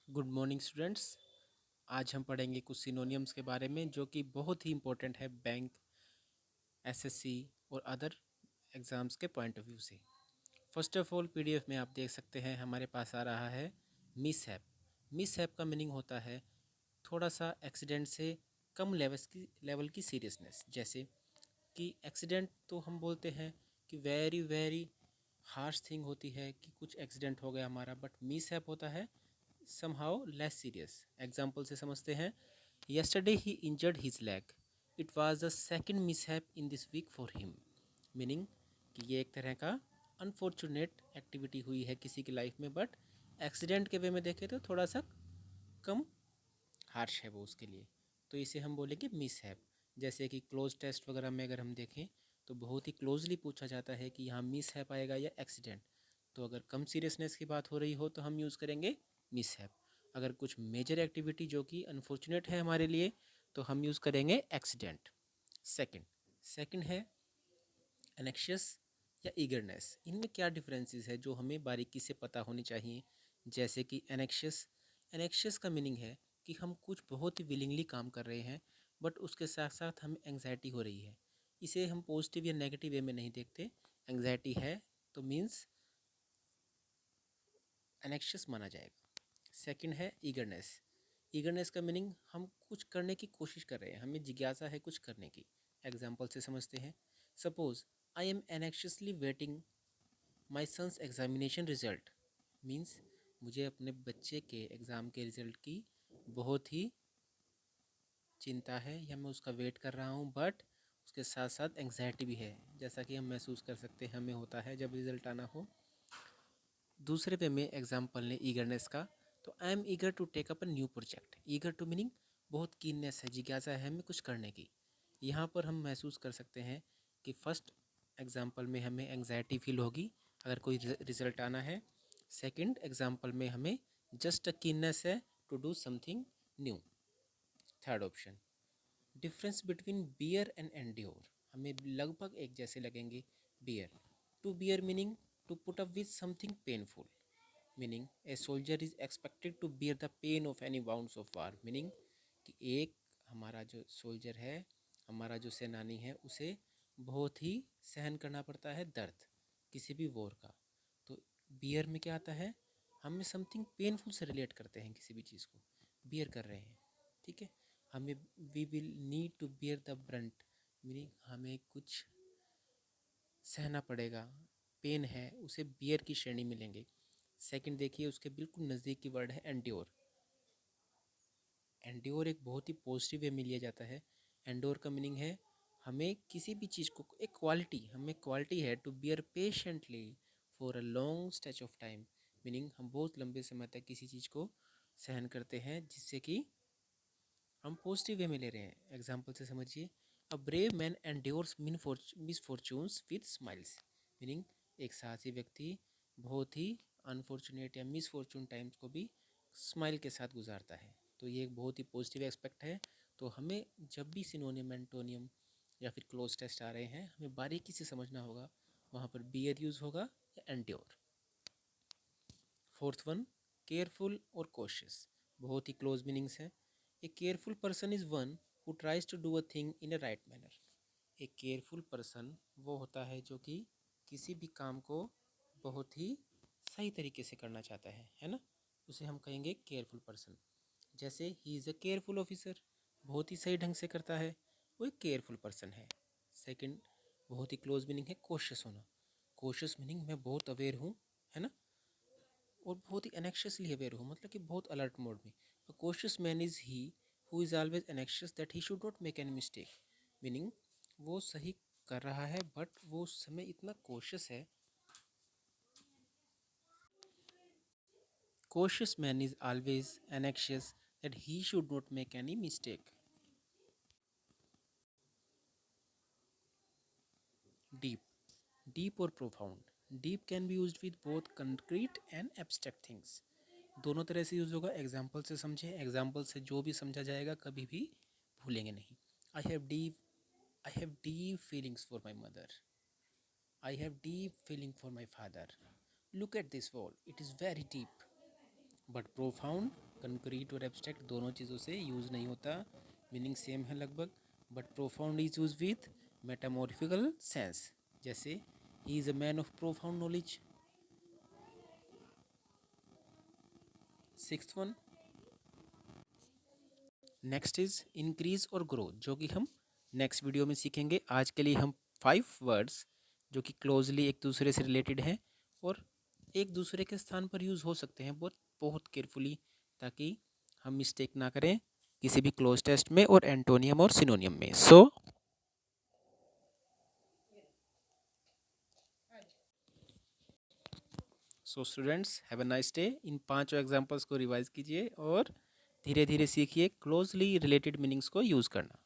Good morning students. आज हम पढ़ेंगे कुछ सिनोनियम्स के बारे में जो कि बहुत ही इम्पोर्टेंट है बैंक, एसएससी और अदर एग्ज़ाम्स के पॉइंट ऑफ व्यू से। फर्स्ट ऑफ ऑल पीडीएफ में आप देख सकते हैं हमारे पास आ रहा है मिसहैप। मिसहैप का मीनिंग होता है थोड़ा सा एक्सीडेंट से कम लेवल की सीरियसनेस। जैसे कि एक्सीडेंट तो हम बोलते हैं कि वेरी वेरी हार्श थिंग होती है कि कुछ एक्सीडेंट हो गया हमारा, बट मिसहैप होता है समहाउ लेस सीरियस। एग्जाम्पल से समझते हैं। Yesterday he injured his leg, it was the second mishap in this week for him. Meaning कि ये एक तरह का अनफॉर्चुनेट एक्टिविटी हुई है किसी की लाइफ में, बट एक्सीडेंट के वे में देखें तो थोड़ा सा कम हार्श है वो उसके लिए, तो इसे हम बोलेंगे मिसहैप। जैसे कि क्लोज टेस्ट वगैरह में अगर हम देखें तो बहुत ही क्लोजली पूछा जाता है कि यहाँ मिसहैप आएगा या एक्सीडेंट। तो अगर कम सीरियसनेस की बात हो रही हो तो हम यूज़ करेंगे मिसहैप। अगर कुछ मेजर एक्टिविटी जो कि अनफॉर्चुनेट है हमारे लिए तो हम यूज़ करेंगे एक्सीडेंट। सेकंड सेकंड है एनेक्शियस या ईगरनेस। इनमें क्या डिफरेंसेस है जो हमें बारीकी से पता होनी चाहिए। जैसे कि एनेक्शियस, एनेक्शियस का मीनिंग है कि हम कुछ बहुत ही विलिंगली काम कर रहे हैं बट उसके साथ साथ हमें एंग्जाइटी हो रही है। इसे हम पॉजिटिव या नेगेटिव वे में नहीं देखते। एंग्जाइटी है तो मीन्स एनेक्शियस माना जाएगा। सेकंड है ईगरनेस। ईगरनेस का मीनिंग हम कुछ करने की कोशिश कर रहे हैं, हमें जिज्ञासा है कुछ करने की। एग्जाम्पल से समझते हैं। Suppose I am anxiously waiting my son's examination result. Means मुझे अपने बच्चे के एग्ज़ाम के रिज़ल्ट की बहुत ही चिंता है या मैं उसका वेट कर रहा हूँ, बट उसके साथ साथ एंग्जाइटी भी है, जैसा कि हम महसूस कर सकते हैं हमें होता है जब रिज़ल्ट आना हो। दूसरे पे में एग्जाम्पल ने ईगरनेस का, तो I am eager to take up a new project. Eager to meaning बहुत कीननेस है, जिज्ञासा है हमें कुछ करने की। यहाँ पर हम महसूस कर सकते हैं कि फर्स्ट एग्जाम्पल में हमें एंग्जाइटी फील होगी अगर कोई रिज़ल्ट आना है। सेकंड एग्जाम्पल में हमें जस्ट अ कीननेस है to do something new. Third option difference between bear and endure, हमें लगभग एक जैसे लगेंगे। Bear, to bear meaning to put up with something painful. Meaning a soldier is expected to bear the pain of any wounds of war. Meaning कि एक हमारा जो soldier है, हमारा जो सेनानी है, उसे बहुत ही सहन करना पड़ता है दर्द किसी भी वॉर का। तो बियर में क्या आता है, हमें समथिंग पेनफुल से रिलेट करते हैं किसी भी चीज़ को बियर कर रहे हैं। ठीक है, हमें we will need to bear the brunt, meaning हमें कुछ सहना पड़ेगा, पेन है उसे बियर की श्रेणी में लेंगे। सेकंड देखिए उसके बिल्कुल नज़दीक की वर्ड है एंड्योर। एंड्योर एक बहुत ही पॉजिटिव वे में लिया जाता है। एंड्योर का मीनिंग है हमें किसी भी चीज़ को एक क्वालिटी, हमें क्वालिटी है to bear patiently for a long stretch of time. Meaning हम बहुत लंबे समय तक किसी चीज़ को सहन करते हैं जिससे कि हम पॉजिटिव वे में ले रहे हैं। एग्जाम्पल से समझिए, a brave man endures misfortunes with smiles. Meaning एक साहसी व्यक्ति बहुत ही अनफॉर्चुनेट या मिसफॉर्चून टाइम्स को भी स्माइल के साथ गुजारता है। तो ये एक बहुत ही पॉजिटिव एस्पेक्ट है। तो हमें जब भी सिनोनियम, एंटोनियम या फिर क्लोज टेस्ट आ रहे हैं हमें बारीकी से समझना होगा वहाँ पर बियर यूज़ होगा या एंड्योर। फोर्थ वन केयरफुल और कॉशियस, बहुत ही क्लोज मीनिंग्स हैं। A careful person is one who tries to do a thing in a right manner. एक केयरफुल पर्सन वो होता है जो कि किसी भी काम को बहुत ही सही तरीके से करना चाहता है ना, उसे हम कहेंगे केयरफुल पर्सन। जैसे he is a careful officer, बहुत ही सही ढंग से करता है, वो एक केयरफुल पर्सन है। सेकंड बहुत ही क्लोज मीनिंग है कॉशियस होना। कॉशियस मीनिंग मैं बहुत अवेयर हूँ, है ना, और बहुत ही एनेक्शियसली अवेयर हूँ, मतलब कि बहुत अलर्ट मोड में। A cautious man is he who is always anxious that he should not make any mistake. Meaning वो सही कर रहा है बट वो उस समय इतना कॉशियस है। Cautious man is always anxious that he should not make any mistake. Deep, deep और profound. Deep can be used with both concrete and abstract things. दोनों तरह से यूज़ होगा। एग्जाम्पल से समझे, एग्जाम्पल से जो भी समझा जाएगा कभी भी भूलेंगे नहीं। I have deep feelings for my mother. I have deep feeling for my father. Look at this wall, it is very deep. But profound concrete और एब्स्ट्रैक्ट दोनों चीज़ों से यूज़ नहीं होता, मीनिंग सेम है लगभग, but profound is use with metamorphical sense, जैसे he is a man of profound knowledge. Sixth one, next is increase और ग्रो, जो कि हम नेक्स्ट वीडियो में सीखेंगे। आज के लिए हम 5 वर्ड्स जो कि क्लोजली एक दूसरे से रिलेटेड हैं और एक दूसरे के स्थान पर यूज़ हो सकते हैं, बहुत बहुत केयरफुली, ताकि हम मिस्टेक ना करें किसी भी क्लोज टेस्ट में और एंटोनियम और सिनोनियम में। So students, have a nice day. In 5 examples को रिवाइज कीजिए और धीरे धीरे सीखिए क्लोजली रिलेटेड मीनिंग्स को यूज़ करना।